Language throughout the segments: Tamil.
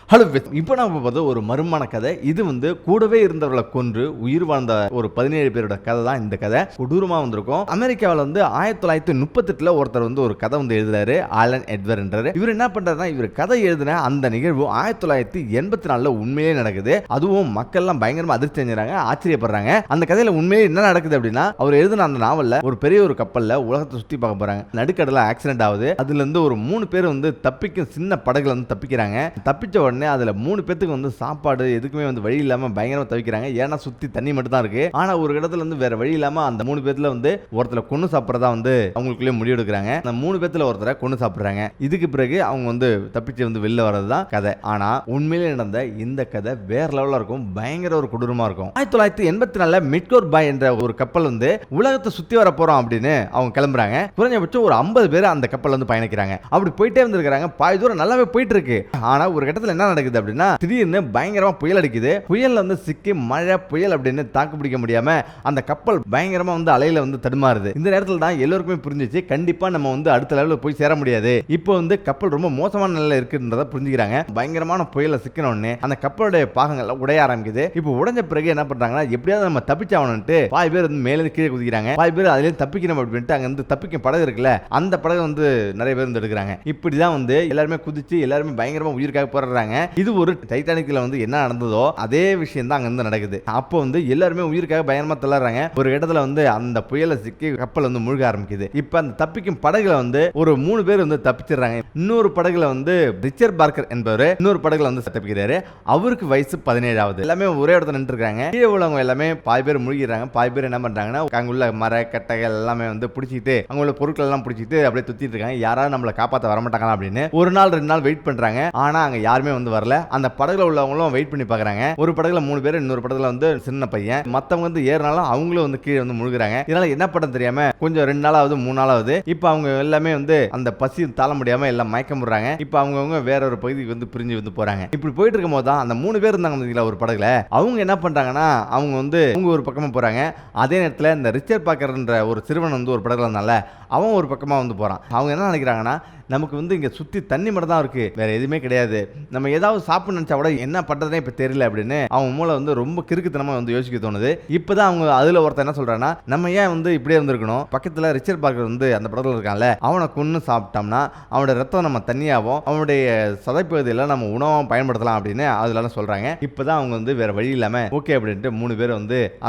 ஹலோ இப்போ நம்ம பார்த்தா ஒரு மர்மமான கதை. இது கூடவே இருந்தவர்களை கொன்று உயிர் வாழ்ந்த ஒரு 17 பேரோட கதை தான் இந்த கதை. கொடூரமா வந்திருக்கும். அமெரிக்காவில் 1938ல ஒருத்தர் ஒரு கதை எழுதுறாரு. ஆலன் எட்வர் என்றாரு. இவர் என்ன பண்றாருன்னா, இவர் கதை எழுதின அந்த நிகழ்வு 1984ல உண்மையிலே நடக்குது. அதுவும் மக்கள் எல்லாம் பயங்கரமா அதிர்ச்சி அடைஞ்சாங்க, ஆச்சரியப்படுறாங்க. அந்த கதையில உண்மையிலே என்ன நடக்குது அப்படின்னா, அவர் எழுதின அந்த நாவல்ல ஒரு பெரிய ஒரு கப்பல்ல உலகத்தை சுத்தி பார்க்க போறாங்க. நடுக்கடல ஆக்சிடென்ட் ஆகுது. அதுல இருந்து ஒரு 3 பேர் தப்பிக்கும் சின்ன படகுல தப்பிக்கிறாங்க. தப்பிச்ச உடனே அதுல 3 பேத்துக்கு சாப்பாடு எதுக்குமே வழி இல்லாம பயங்கரமா தவிக்கிறாங்க. ஏன்னா சுத்தி தண்ணி மட்டும் தான் இருக்கு. ஆனா ஒரு இடத்துல வேற வழி இல்லாம அந்த 3 பேத்துல ஒருத்தரை கொன்னு சாப்பிடறதா அவங்களுக்குள்ளே முடிவு எடுக்கிறாங்க. அந்த 3 பேத்துல ஒருத்தரை கொன்னு சாப்பிடுறாங்க. இதுக்கு பிறகு அவங்க தப்பிச்சு வெளில வர்றதுதான் கதை. ஆனா உண்மையிலே நடந்த இந்த கதை வேற லெவல்ல இருக்கும். பயங்கர ஒரு கொடூரமா இருக்கும். 1984ல மிட்கோர் பாய் என்ற ஒரு கப்பல் உலகத்தை சுத்தி வர போறோம் அப்படின்னு அவங்க கிளம்புறாங்க. குறைஞ்சபட்சம் ஒரு 50 பேர் அந்த கப்பல் பயணிக்கிறாங்க. அப்படி போயிட்டே வந்திருக்காங்க. பாதி தூரம் நல்லாவே போயிட்டு இருக்கு. ஆனா ஒரு கட்டத்துல என்ன நடக்குது அப்படின்னா, திடீர்னு பயங்கரமா புயல் அடிக்குது. புயல்ல சிக்கி மழை புயல் அப்படின்னு தாக்கு பிடிக்க முடியாம அந்த கப்பல் பயங்கரமா அலையில தடுமாறுது. இந்த நேரத்துல தான் எல்லாருக்குமே புரிஞ்சிச்சு, கண்டிப்பா நம்ம அடுத்த லெவலுக்கு போய் சேர முடியாது. இப்போ கப்பல் ரொம்ப மோசமான நிலையில இருக்குன்றத புரிஞ்சுக்கிறாங்க. பயங்கரமான புயல்ல சிக்கின உடனே அந்த கப்பலுடைய பாகங்கள் உடைய ஆரம்பிக்குது. இப்போ உடைஞ்ச பிறகு என்ன பண்றாங்கன்னா, எப்படியாவது நம்ம தப்பிச்சாகணும்னு பாதி பேர் மேல கீழே குதிக்கிறாங்க. பாதி பேர் அதுல தப்பிக்கணும் அப்படின்ட்டு அங்க தப்பிக்கும் படகு இருக்குல்ல, அந்த படகு நிறைய பேர் எடுக்கிறாங்க. இப்படிதான் எல்லாருமே குதிச்சு எல்லாருமே பயங்கரமா உயிருக்காக போராடுறாங்க. இது ஒரு டைட்டானிக்ல என்ன நடந்ததோ அதே விஷயம் தான் அங்க நடக்குது. அப்போ எல்லாருமே உயிருக்காக பயங்கரமா தள்ளாடுறாங்க. ஒரு இடத்துல அந்த புயல சிக்கி கப்பல் முழுக ஆரம்பிக்குது. இப்ப அந்த தப்பிக்கும் படகுல ஒரு 3 பேர் தப்பிச்சிடுறாங்க. இன்னொரு படகுல ரிச்சர்ட் பார்க்கர் என்பவர் இன்னொரு படகுல தப்பிக்கிறாரு. அவருக்கு வயசு 17ஆவது. எல்லாமே ஒரே இடத்துல நின்று இருக்காங்க. கீழே உள்ளவங்க எல்லாமே பாதி பேர் முழுகிறாங்க. பாதி பேர் என்ன பண்றாங்கன்னா, அங்குள்ள மர கட்டைகள் எல்லாமே பிடிச்சிட்டு அங்க உள்ள பொருட்கள் எல்லாம் பிடிச்சிட்டு அப்படியே சுத்திட்டு இருக்காங்க. யாராவது நம்மளை காப்பாற்ற வரமாட்டாங்களா அப்படின்னு ஒரு நாள் 2 நாள் வெயிட் பண்றாங்க. ஆனா அங்க யாருமே வரல. அந்த படகுல உள்ளவங்களும் வெயிட் பண்ணி பாக்குறாங்க. ஒரு படகுல 3 பேர், இன்னொரு படகுல சின்ன பையன். மத்தவங்க ஏறினாலும் அவங்களும் கீழே முழுகுறாங்க. இதனால என்ன பண்ண தெரியாம கொஞ்சம் 2 நாளாவது 3 நாளாவது இப்ப அவங்க எல்லாமே அந்த பசி தாள முடியாம எல்லாம் மயக்கம் போடுறாங்க. இப்ப அவங்க வேற ஒரு பகுதிக்கு பிரிஞ்சு போறாங்க. இப்படி போயிட்டு இருக்கும் போது தான் அந்த 3 பேர் இருந்தாங்க ஒரு படகுல. அவங்க என்ன பண்றாங்கன்னா, அவங்க ஒரு பக்கமா போறாங்க. அதே நேரத்தில் இந்த ரிச்சர்ட் பார்க்கர்ன்ற ஒரு சிறுவன் ஒரு படகுல இருந்தால அவன் ஒரு பக்கமா போறான். அவங்க என்ன நினைக்கிறாங்கன்னா, நமக்கு இங்க சுத்தி தண்ணி மட்டும் தான் இருக்கு, வேற எதுவுமே கிடையாது. நம்ம ஏதாவது சாப்பிட நினைச்சா கூட என்ன பண்றதுனே இப்ப தெரியல அப்படின்னு அவங்க மூளை ரொம்ப கிறுக்குத்தனமா யோசிக்க தோணுது. இப்பதான் அவங்க அதுல ஒருத்தர் என்ன சொல்றான்னா, நம்ம ஏன் இப்படியே இருந்திருக்கணும், பக்கத்துல ரிச்சர்ட் பார்க்கர் அந்த படத்துல இருக்கான்ல, அவனை கொன்னு சாப்பிட்டோம்னா அவனோட ரத்தம் நம்ம தண்ணியாவும் அவனுடைய சதைப்பகுதியில நம்ம உணவாகவும் பயன்படுத்தலாம் அப்படின்னு அதுல சொல்றாங்க. இப்பதான் அவங்க வேற வழி இல்லாம ஓகே அப்படின்ட்டு 3 பேர்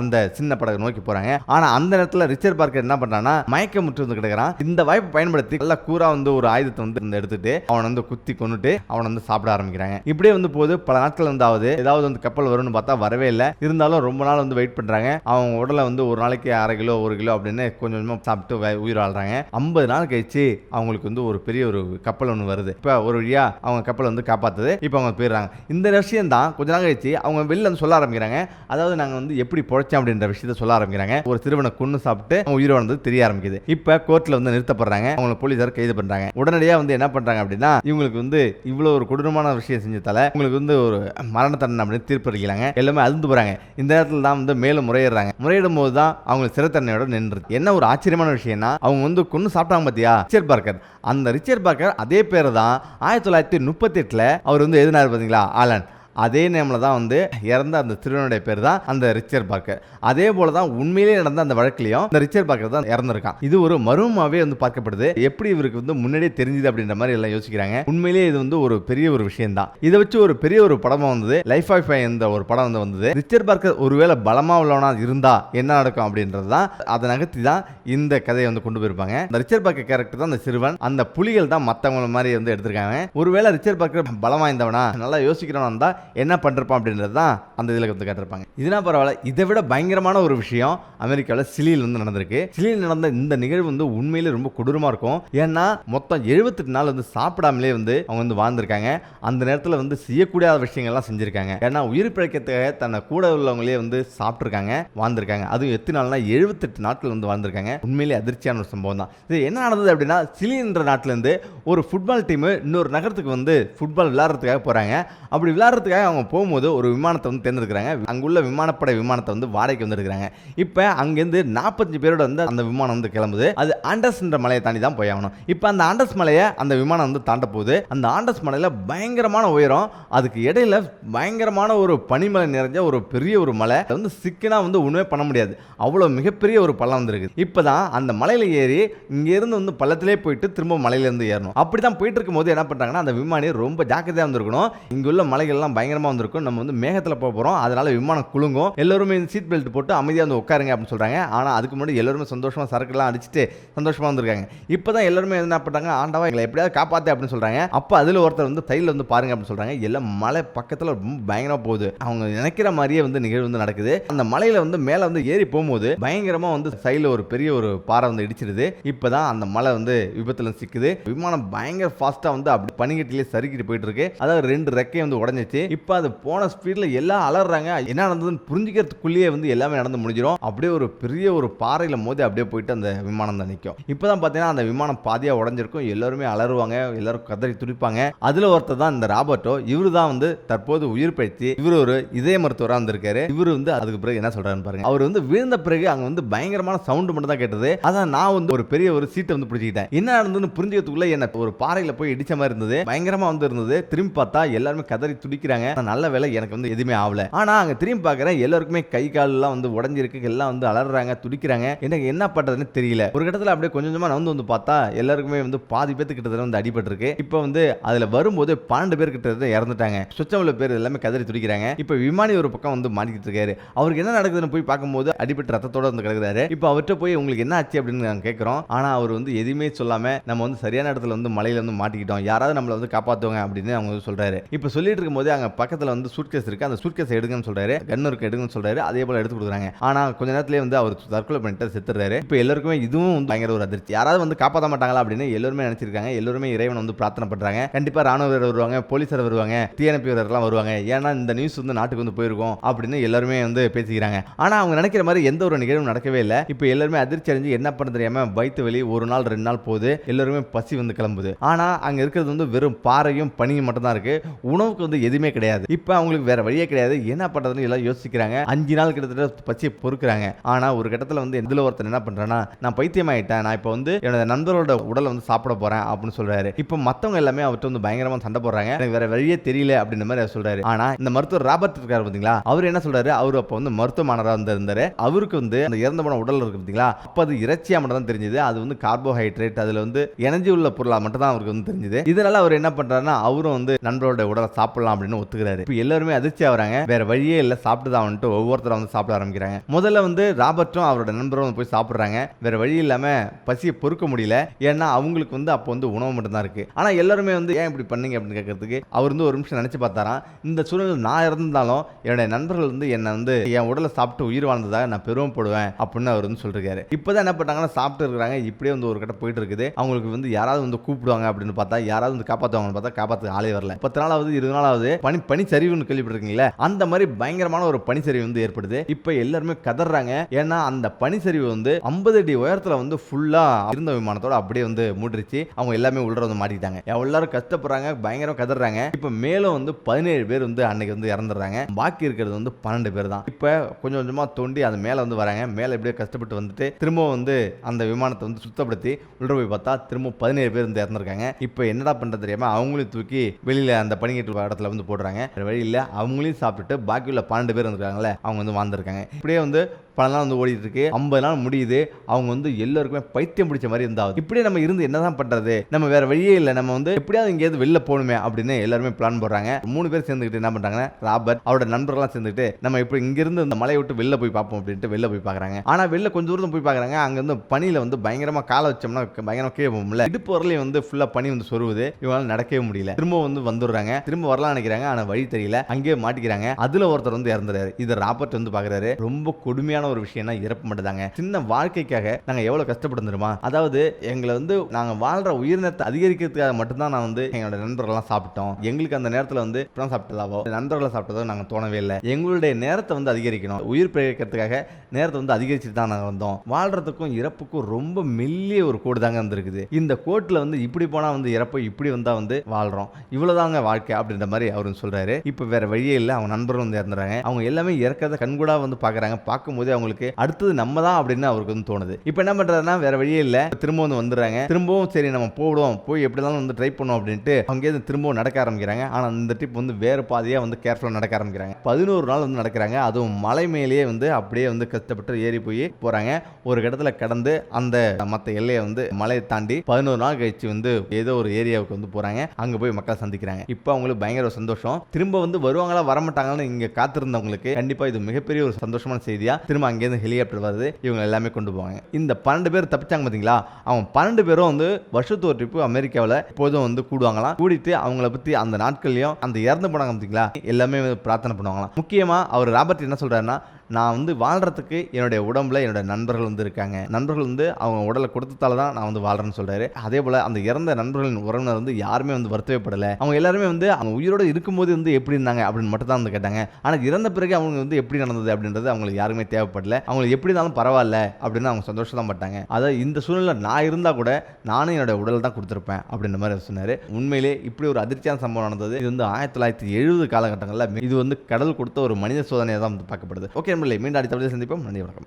அந்த சின்ன படகு நோக்கி போறாங்க. ஆனா அந்த நேரத்துல ரிச்சர்ட் பார்க்கர் என்ன பண்றான்னா, மயக்கமுற்று கிடக்குறான். இந்த வாய்ப்பை பயன்படுத்தி நல்லா கூரா ஒரு ஆயுதத்தை எடுத்துட்டு அவனை குத்தி கொன்னுட்டு அவனை சாப்பிட ஆரம்பிக்கிறாங்க. இப்படியே போது பல நாட்கள் ஆகுது. ஏதாவது கப்பல் வரும்னு பார்த்தா வரவே இல்லை. இருந்தாலும் ரொம்ப நாள் வெயிட் பண்றாங்க. அவங்க உடலை ஒரு நாளைக்கு 1/2 கிலோ 1 கிலோ அப்படின்னு கொஞ்சம் கொஞ்சமா சாப்பிட்டு உயிர் வாழ்றாங்க. 50 நாள் கழிச்சு அவங்களுக்கு ஒரு பெரிய ஒரு கப்பல் ஒன்று வருது. இப்ப ஒரு வழியா அவங்க கப்பல் காப்பாத்துது. இப்ப அவங்க போயிடுறாங்க. இந்த விஷயம் தான் கொஞ்ச நாள் கழிச்சு அவங்க வெளில சொல்ல ஆரம்பிக்கிறாங்க. அதாவது நாங்க எப்படி பொழைச்சோம் அப்படின்ற விஷயத்த சொல்ல ஆரம்பிக்கிறாங்க. ஒரு சிறுவனை கொன்னு சாப்பிட்டு உயிர் வாழ்ந்தது தெரிய ஆரம்பிக்குது. இப்ப கோர்ட்ல நிறுத்தப்படுறாங்க. அவங்களை போலீசார் கைது பண்றாங்க. உடனடியா என்ன பண்றாங்க அப்படின்னா, இவங்களுக்கு இவ்வளவு ஒரு கொடூரமான விஷயம் செஞ்சதால உங்களுக்கு ஒரு மரண தண்டனை அப்படின்னு தீர்ப்பு அளிக்கிறாங்க. எல்லாமே அதிர்ந்து போறாங்க. இந்த நேரத்தில் தான் மேலும் முறையிடுறாங்க. முறையிடும் போது தான் அவங்களுக்கு சிறை தண்டனையோட நின்றுது. என்ன ஒரு ஆச்சரியமான விஷயம்னா, அவங்க கொன்னு சாப்பிட்டாங்க பாத்தியா ரிச்சர்ட் பார்க்கர். அந்த ரிச்சர்ட் பார்க்கர் அதே பேர் தான் 1938ல அவர் எழுதினார் பாத்தீங்களா, ஆலன். அதே நேம்ல தான் இறந்த அந்த திருவனுடைய பேர் தான் அந்த ரிச்சர்ட் பார்க்கர். அதே போல தான் உண்மையிலேயே நடந்த அந்த வழக்கிலையும் இந்த ரிச்சர்ட் பார்க்கர் தான் இறந்திருக்கான். இது ஒரு மர்மமாவே பார்க்கப்படுது. எப்படி இவருக்கு முன்னாடியே தெரிஞ்சது அப்படின்ற மாதிரி எல்லாம் யோசிக்கிறாங்க. உண்மையிலேயே இது ஒரு பெரிய ஒரு விஷயம் தான். இதை வச்சு ஒரு பெரிய ஒரு படமா லைஃப் ஆஃப் பை என்ற ஒரு படம் வந்தது. ரிச்சர்ட் பார்க்கர் ஒருவேளை பலமா உள்ளவனா இருந்தா என்ன நடக்கும் அப்படின்றது தான், அதை நகர்த்தி தான் இந்த கதையை கொண்டு போயிருப்பாங்க. இந்த ரிச்சர்ட் பார்க்கர் கேரக்டர் தான் அந்த சிறுவன். அந்த புலிகள் தான் மத்தவங்க மாதிரி எடுத்திருக்காங்க. ஒருவேளை ரிச்சர்ட் பார்க்கர் பலமா இருந்தவனா, நல்லா யோசிக்கிறவனா இருந்தா என்ன பண்றப்பான் அப்படின்றது தான் அந்த இதில் கேட்டிருப்பாங்க. இதுனா பரவாயில்ல. இதை விட பயங்கரமான ஒரு விஷயம் அமெரிக்காவில் சிலியில் நடந்திருக்கு. சிலியில் நடந்த இந்த நிகழ்வு உண்மையிலே ரொம்ப கொடூரமா இருக்கும். ஏன்னா மொத்தம் 78 நாள் சாப்பிடாமலே அவங்க வாழ்ந்திருக்காங்க. அந்த நேரத்தில் செய்யக்கூடிய விஷயங்கள்லாம் செஞ்சிருக்காங்க. ஏன்னா உயிர் பிழைக்கிறதுக்காக தன்னை கூட உள்ளவங்களே சாப்பிட்டுருக்காங்க, வாழ்ந்திருக்காங்க. அதுவும் எத்தனை நாள்னா 78 நாட்கள் வாழ்ந்திருக்காங்க. உண்மையிலே அதிர்ச்சியான ஒரு சம்பவம் தான். இது என்ன நடந்தது அப்படின்னா, சிலி என்ற நாட்டிலிருந்து ஒரு ஃபுட்பால் டீம் இன்னொரு நகரத்துக்கு ஃபுட்பால் விளையாடுறதுக்காக போறாங்க. அப்படி விளையாடுறதுக்காக போறதுக்காக அவங்க போகும்போது ஒரு விமானத்தை வந்து தேர்ந்தெடுக்கிறாங்க. அங்குள்ள விமானப்படை விமானத்தை வந்து வாடகைக்கு வந்துருக்காங்க. இப்ப அங்கிருந்து 45 பேரோட வந்து அந்த விமானம் வந்து கிளம்புது. அது ஆண்டஸ் என்ற மலையை தாண்டி தான் போய் ஆகணும். இப்ப அந்த ஆண்டஸ் மலையை அந்த விமானம் வந்து தாண்ட போகுது. அந்த ஆண்டஸ் மலையில பயங்கரமான உயரம், அதுக்கு இடையில பயங்கரமான ஒரு பனிமலை நிறைஞ்ச ஒரு பெரிய ஒரு மலை வந்து சிக்கனா வந்து ஒண்ணுமே பண்ண முடியாது. அவ்வளவு மிகப்பெரிய ஒரு பள்ளம் வந்திருக்கு. இப்பதான் அந்த மலையில ஏறி இங்க இருந்து வந்து பள்ளத்திலே போயிட்டு திரும்ப மலையில இருந்து ஏறணும். அப்படிதான் போயிட்டு இருக்கும்போது என்ன பண்றாங்கன்னா, அந்த விமானி ரொம்ப ஜாக்கிரதையா வந்திருக்கணும். இங்க உள்ள மலைகள் எல்லாம் பயங்கரமா வந்திருக்கும். நம்ம வந்து மேகத்துல போறோம், அதனால விமானம் குலுங்கும். எல்லாருமே சீட் பெல்ட் போட்டு அமைதியா வந்து உட்காருங்க அப்படின்னு சொல்றாங்க. ஆனா அதுக்கு முன்னாடி எல்லாருமே சந்தோஷமா சரக்கு எல்லாம் அடிச்சுட்டு சந்தோஷமா வந்திருக்காங்க. இப்பதான் எல்லாருமே என்ன பண்றாங்க, ஆண்டவா எங்களை எப்படியாவது காப்பாத்து அப்படின்னு சொல்றாங்க. அப்ப அதுல ஒருத்தர் வந்து தைல வந்து பாருங்க அப்படின்னு சொல்றாங்க. எல்லாம் மலை பக்கத்துல ரொம்ப பயங்கரமா போகுது. அவங்க நினைக்கிற மாதிரியே வந்து நிகழ்வு வந்து நடக்குது. அந்த மலையில வந்து மேல வந்து ஏறி போகும்போது பயங்கரமா வந்து சைடுல ஒரு பெரிய ஒரு பாறை வந்து இடிச்சிருது. இப்பதான் அந்த மலை வந்து விபத்துல சிக்குது. விமானம் பயங்கர ஃபாஸ்டா வந்து அப்படி பனிக்கட்டிலே சறுக்கிட்டு போயிட்டு இருக்கு. அதாவது 2 ரெக்கை வந்து உடைஞ்சிச்சு. இப்ப அது போன ஸ்பீட்ல எல்லாம் அலறாங்க. என்ன நடந்ததுன்னு புரிஞ்சுக்கிறதுக்குள்ளேயே வந்து எல்லாமே நடந்து முடிஞ்சிடும். அப்படியே ஒரு பெரிய ஒரு பாறையில மோதி அப்படியே போயிட்டு அந்த விமானம் தான் நிற்கும். இப்பதான் பாத்தீங்கன்னா அந்த விமானம் பாதியா உடைஞ்சிருக்கும். எல்லாருமே அலறுவாங்க, எல்லாரும் கதறி துடிப்பாங்க. அதுல ஒருத்தர் தான் இந்த ராபர்ட்டோ. இவரு தான் வந்து தற்போது உயிர் பிழைத்து இவர் ஒரு இதய மருத்துவரா வந்திருக்காரு. இவரு வந்து அதுக்கு பிறகு என்ன சொல்றாருன்னு பாருங்க. அவர் வந்து விழுந்த பிறகு அங்க வந்து பயங்கரமான சவுண்ட் மட்டும் தான் கேட்டது. அதான் நான் வந்து ஒரு பெரிய ஒரு சீட்டை வந்து பிடிச்சிக்கிட்டேன். என்ன நடந்ததுன்னு புரிஞ்சுக்கிறதுக்குள்ள என்ன ஒரு பாறையில போய் இடிச்ச மாதிரி இருந்தது. பயங்கரமா வந்து இருந்தது. திரும்பி பார்த்தா எல்லாருமே கதறி துடிக்கிறாங்க. நல்ல வேளை எனக்கு வந்து எதுவுமே ஆகல. ஆனா அங்க திரும்பி பார்க்கறேன், எல்லாருக்குமே கை கால் எல்லாம் வந்து உடைஞ்சிருக்கு. எல்லாம் வந்து அலறாங்க, துடிக்கிறாங்க. எனக்கு என்ன பண்றதுன்னு தெரியல. ஒரு கட்டத்துல அப்படியே கொஞ்சம் கொஞ்சமா வந்து பார்த்தா எல்லாருக்குமே வந்து பாதி பேத்துக்கிட்ட வந்து அடிபட்டு இருக்கு. இப்போ வந்து அதுல வரும்போது 12 பேர் கிட்ட இறந்துட்டாங்க. சுத்தமுள்ள பேர் எல்லாமே கதறி துடிக்கிறாங்க. இப்போ விமானி ஒரு பக்கம் வந்து மாட்டிக்கிட்டு இருக்காரு. அவருக்கு என்ன நடக்குதுன்னு போய் பார்க்கும்போது அடிபட்டு ரத்தத்தோட வந்து கிடக்குறாரு. இப்போ அவர்கிட்ட போய் உங்களுக்கு என்ன ஆச்சு அப்படின்னு நாங்க கேட்கிறோம். ஆனா அவர் வந்து எதுவுமே சொல்லாம நம்ம வந்து சரியான இடத்துல வந்து மலையில வந்து மாட்டிக்கிட்டோம், யாராவது நம்மளை வந்து காப்பாத்துவாங்க அப்படின்னு அவங்க வந்து சொல்றாரு. இப்போ சொல்லிட்டு இருக்கும்போது அங்க பக்கத்துல வந்து சூட்கேஸ் இருக்கு. அந்த சூட்கேஸ் எடுங்கன்னு சொல்றாரு. கன் இருக்கு எடுங்கன்னு சொல்றாரு. அதே போல எடுத்து கொடுக்குறாங்க. ஆனா கொஞ்ச நேரத்திலே வந்து அவர் தற்கொலை பண்ணிட்டு செத்துறாரு. இப்போ எல்லாருக்குமே இதுவும் பயங்கர ஒரு அதிர்ச்சி. யாராவது வந்து காப்பாற்ற மாட்டாங்களா அப்படின்னு எல்லாருமே நினைச்சிருக்காங்க. எல்லாருமே இறைவன் வந்து பிரார்த்தனை பண்றாங்க. கண்டிப்பா ராணுவ வீரர் வருவாங்க, போலீசார் வருவாங்க, தீயணைப்பு வீரர்லாம் வருவாங்க. ஏன்னா இந்த நியூஸ் வந்து நாட்டுக்கு வந்து போயிருக்கும் அப்படின்னு எல்லாருமே வந்து பேசிக்கிறாங்க. ஆனா அவங்க நினைக்கிற மாதிரி எந்த ஒரு நிகழ்வும் நடக்கவே இல்லை. இப்போ எல்லாருமே அதிர்ச்சி அடைஞ்சு என்ன பண்ண தெரியாம வயிற்று வலி ஒரு நாள் 2 நாள் போகுது. எல்லாருமே பசி வந்து கிளம்புது. ஆனா அங்க இருக்கிறது வந்து வெறும் பாறையும் பனியும் மட்டும் தான் இருக்கு. உணவுக்கு வந்து எதுவுமே கிடையாது. இப்போ அவங்களுக்கு வேற வழியே கிடையாது. என்ன பண்றதுன்னு எல்லாம் யோசிக்கிறாங்க. 5 நாள் கிட்டத்தட்ட பசியை பொறுக்கிறாங்க. ஆனா ஒரு கட்டத்துல வந்து எதுல ஒருத்தர் என்ன பண்றானா, நான் பைத்தியமாயிட்டேன், நான் இப்போ வந்து என்னோட நண்பரோட உடலை வந்து சாப்பிட போறேன் அப்படின்னு சொல்றாரு. இப்போ மத்தவங்க எல்லாமே அவர்கிட்ட வந்து பயங்கரமா சண்டை போடுறாங்க. எனக்கு வேற வழியே தெரியல அப்படின்ற மாதிரி அவர் சொல்றாரு. ஆனா இந்த மருத்துவர் ராபர்ட் இருக்காரு பாத்தீங்களா, அவர் என்ன சொல்றாரு, அவர் அப்போ வந்து மருத்துவமானரா இருந்தாரு. அவருக்கு வந்து அந்த இறந்த போன உடல் இருக்கு பாத்தீங்களா, அப்ப அது இறைச்சியா மட்டும் தான் தெரிஞ்சது. அது வந்து கார்போஹைட்ரேட், அதுல வந்து எனர்ஜி உள்ள பொருளா மட்டும் தான் அவருக்கு வந்து தெரிஞ்சது. இதனால அவர் என்ன பண்றாருன்னா, அவரும் வந்து நண்பரோட உடலை சாப்பிடலாம் அப்படின்னு ஒத்துக்கிறாரு. இப்போ எல்லாருமே அதிர்ச்சி ஆகுறாங்க. வேற வழியே இல்ல, சாப்பிட்டு தான் வந்துட்டு ஒவ்வொருத்தரும் வந்து சாப்பிட ஆரம்பிக்கிறாங்க. முதல்ல வந்து ராபர்ட்டும் அவரோட நண்பரும் போய் சாப்பிடுறாங்க. வேற வழி இல்லாம பசியை பொறுக்க முடியல. ஏன்னா அவங்களுக்கு வந்து அப்போ வந்து உணவு மட்டும் தான் இருக்கு. ஆனா எல்லாருமே வந்து ஏன் இப்படி பண்ணீங்க அப்படின்னு கேட்கறதுக்கு அவர் வந்து ஒரு நிமிஷம் நினைச்சு பார்த்தாராம். இந்த சூழ்நிலை நான் இருந்தாலும் என்னுடைய நண்பர்கள் வந்து என்னை வந்து என் உடலை சாப்பிட்டு உயிர் வாழ்ந்ததாக நான் பெருமைப்படுவேன் அப்படின்னு அவர் வந்து சொல்லிருக்காரு. இப்போதான் என்ன பண்ணாங்கன்னா, சாப்பிட்டு இருக்கிறாங்க. இப்படியே வந்து ஒரு கட்ட போயிட்டு இருக்குது. அவங்களுக்கு வந்து யாராவது வந்து கூப்பிடுவாங்க அப்படின்னு பார்த்தா, யாராவது வந்து காப்பாற்றுவாங்கன்னு பார்த்தா காப்பாற்ற ஆளே வரல. 10 நாளாவது 20 நாளாவது பனிச்சரிவுன்னு கேள்விப்பட்டிருக்கீங்களா, அந்த மாதிரி பயங்கரமான ஒரு பனிச்சரிவு வந்து ஏற்படுது. இப்போ எல்லாருமே கதறாங்க. ஏன்னா அந்த பனிச்சரிவு வந்து 50 அடி உயரத்துல வந்து ஃபுல்லா இருந்த விமானத்தோட அப்படியே வந்து மூடிருச்சு. அவங்க எல்லாமே உள்ள வந்து மாட்டிட்டாங்க. எல்லாரும் கஷ்டப்படுறாங்க, பயங்கரம் கதறாங்க. இப்போ மேலும் வந்து 17 பேர் வந்து அன்னைக்கு வந்து இறந்துடுறாங்க. பாக்கி இருக்கிறது வந்து 12 பேர் தான். இப்போ கொஞ்சம் கொஞ்சமா தோண்டி அது மேல வந்து வராங்க. மேல எப்படியே கஷ்டப்பட்டு வந்துட்டு திரும்ப வந்து அந்த விமானத்தை வந்து சுத்தப்படுத்தி உள்ள போய் பார்த்தா திரும்ப 17 பேர் வந்து இறந்துருக்காங்க. இப்போ என்னடா பண்றது தெரியாம அவங்களையும் தூக்கி வெளியில அந்த பனிக்கட்டு இடத்துல வந்து போடுறாங்க. வழி இல்ல, அவங்களையும் சாப்பிட்டுட்டு பாக்கி உள்ள 12 பேர் இருந்திருக்காங்கல்ல, அவங்க வந்து வாழ்ந்திருக்காங்க. இப்படியே வந்து பல நாள் வந்து ஓடிட்டு இருக்கு. 50 நாள் முடியுது. அவங்க வந்து எல்லாருக்குமே பைத்தியம் பிடிச்ச மாதிரி இருந்தாங்க. இப்படியே நம்ம இருந்து என்னதான் பண்றது, நம்ம வேற வழியே இல்லை, நம்ம வந்து எப்படியாவது இங்கேயாவது வெளில போகணுமே அப்படின்னு எல்லாருமே பிளான் போடுறாங்க. 3 பேர் சேர்ந்துக்கிட்டு என்ன பண்றாங்கன்னா, ராபர்ட் அவரோட நண்பர்கள்லாம் சேர்ந்துக்கிட்டு நம்ம இப்படி இங்கிருந்து இந்த மலையை விட்டு வெளில போய் பார்ப்போம் அப்படின்ட்டு வெளில போய் பார்க்குறாங்க. ஆனால் வெளில கொஞ்சம் தூரம் போய் பார்க்குறாங்க. அங்கே வந்து பனியில் வந்து பயங்கரமாக காலை வச்சோம்னா பயங்கரமாக கீழே போகும்ல, இடுப்பு வரலையும் வந்து ஃபுல்லாக பனி வந்து சொருவுது. இவங்களால நடக்கவே முடியல. திரும்ப வந்து வந்துடுறாங்க. திரும்ப வரலாம் நினைக்கிறாங்க. ஆனால் வழி தெரியல. அங்கேயே மாட்டிக்கிறாங்க. அதுல ஒருத்தர் வந்து இறந்துறாரு. இது ராபர்ட் வந்து பார்க்குறாரு. ரொம்ப கொடுமையான ஒரு விஷயம்னா இறப்பு மட்டும்தாங்க. சின்ன வாழ்க்கைக்காக நாங்கள் எவ்வளோ கஷ்டப்பட்டு தெரியுமா, அதாவது எங்களை வந்து நாங்கள் வாழ்ற உயிரினத்தை அதிகரிக்கிறதுக்காக மட்டும்தான் நான் வந்து எங்களோட நண்பர்கள்லாம் சாப்பிட்டோம். எங்களுக்கு அந்த நேரத்தில் வந்து சாப்பிட்டதாவோ நண்பர்களை சாப்பிட்டதோ நாங்கள் தோணவே இல்லை. எங்களுடைய நேரத்தை வந்து அதிகரிக்கணும், உயிர் பிழைக்கிறதுக்காக நேரத்தை வந்து அதிகரிச்சுட்டு தான் நாங்கள் வந்தோம். வாழ்றதுக்கும் இறப்புக்கும் ரொம்ப மெல்லிய ஒரு கோடு தாங்க வந்திருக்குது. இந்த கோட்டில் வந்து இப்படி போனால் வந்து இறப்பு, இப்படி வந்தால் வந்து வாழ்றோம், இவ்வளோதாங்க வாழ்க்கை அப்படின்ற மாதிரி அவரு சொல்றாரு. இப்ப வேற வழியே இல்ல, அவங்க நண்பர்கள் வந்து இறந்துறாங்க. அவங்க எல்லாமே இறக்கறத கண்கூடா வந்து பாக்குறாங்க. பார்க்கும்போது அவங்களுக்கு அடுத்தது நம்ம தான் அப்படின்னு அவருக்கு வந்து தோணுது. இப்ப என்ன பண்றாருன்னா வேற வழியே இல்ல, திரும்ப வந்து வந்துடுறாங்க. திரும்பவும் சரி நம்ம போடுவோம், போய் எப்படி இருந்தாலும் வந்து ட்ரை பண்ணுவோம் அப்படின்ட்டு அங்கே திரும்பவும் நடக்க ஆரம்பிக்கிறாங்க. ஆனா இந்த ட்ரிப் வந்து வேற பாதையா வந்து கேர்ஃபுல்லா நடக்க ஆரம்பிக்கிறாங்க. 11 நாள் வந்து நடக்கிறாங்க. அதுவும் மலை மேலேயே வந்து அப்படியே வந்து கஷ்டப்பட்டு ஏறி போய் போறாங்க. ஒரு இடத்துல கடந்து அந்த மத்த எல்லையை வந்து மலையை தாண்டி 11 நாள் கழிச்சு வந்து ஏதோ ஒரு ஏரியாவுக்கு வந்து போறாங்க. அங்க போய் மக்களை சந்திக்கிறாங்க. இப்போ அவங்களுக்கு பயங்கர சந்தோஷம். திரும்ப வந்து வருவாங்களா வரமாட்டாங்கன்னு இங்க காத்திருந்தவங்களுக்கு கண்டிப்பா இது மிகப்பெரிய ஒரு சந்தோஷமான செய்தியா திரும்ப அங்கேருந்து ஹெலிகாப்டர் வருது. இவங்க எல்லாமே கொண்டு போவாங்க. இந்த 12 பேர் தப்பிச்சாங்க பாத்தீங்களா, அவங்க 12 பேரும் வந்து வருஷத்து ஒரு ட்ரிப் அமெரிக்காவில் எப்போதும் வந்து கூடுவாங்களாம். கூடிட்டு அவங்கள பத்தி அந்த நாட்கள்லயும் அந்த இறந்து போனாங்க பாத்தீங்களா எல்லாமே பிரார்த்தனை பண்ணுவாங்களாம். முக்கியமா அவர் ராபர்ட் என்ன சொல்றாருன்னா, நான் வந்து வாழ்றதுக்கு என்னுடைய உடம்புல என்னுடைய நண்பர்கள் வந்து இருக்காங்க. நண்பர்கள் வந்து அவங்க உடலை கொடுத்ததால தான் நான் வந்து வாழ்றேன்னு சொல்றாரு. அதே போல அந்த இறந்த நண்பர்களின் உறவினர் வந்து யாருமே வந்து வருத்தப்படல. அவங்க எல்லாருமே வந்து அவங்க உயிரோடு இருக்கும்போது வந்து எப்படி இருந்தாங்க அப்படின்னு மட்டும் தான் வந்து கேட்டாங்க. ஆனா இறந்த பிறகு அவங்க வந்து எப்படி நடந்தது அப்படின்றது அவங்களுக்கு யாருமே தேவைப்படல. அவங்களுக்கு எப்படி இருந்தாலும் பரவாயில்ல அப்படின்னு அவங்க சந்தோஷம் தான் பட்டாங்க. அதாவது இந்த சூழ்நிலை நான் இருந்தா கூட நானும் என்னோட உடல் தான் கொடுத்திருப்பேன் அப்படின்ற மாதிரி சொன்னாரு. உண்மையிலே இப்படி ஒரு அதிர்ச்சியான சம்பவம் நடந்தது. இது வந்து 1970 காலகட்டங்களில் இது வந்து கடல் கொடுத்த ஒரு மனித சோதனையாக தான் வந்து பார்க்கப்படுது. ஓகே, மீண்டும் அடுத்த சந்திப்போம். நன்றி, வணக்கம்.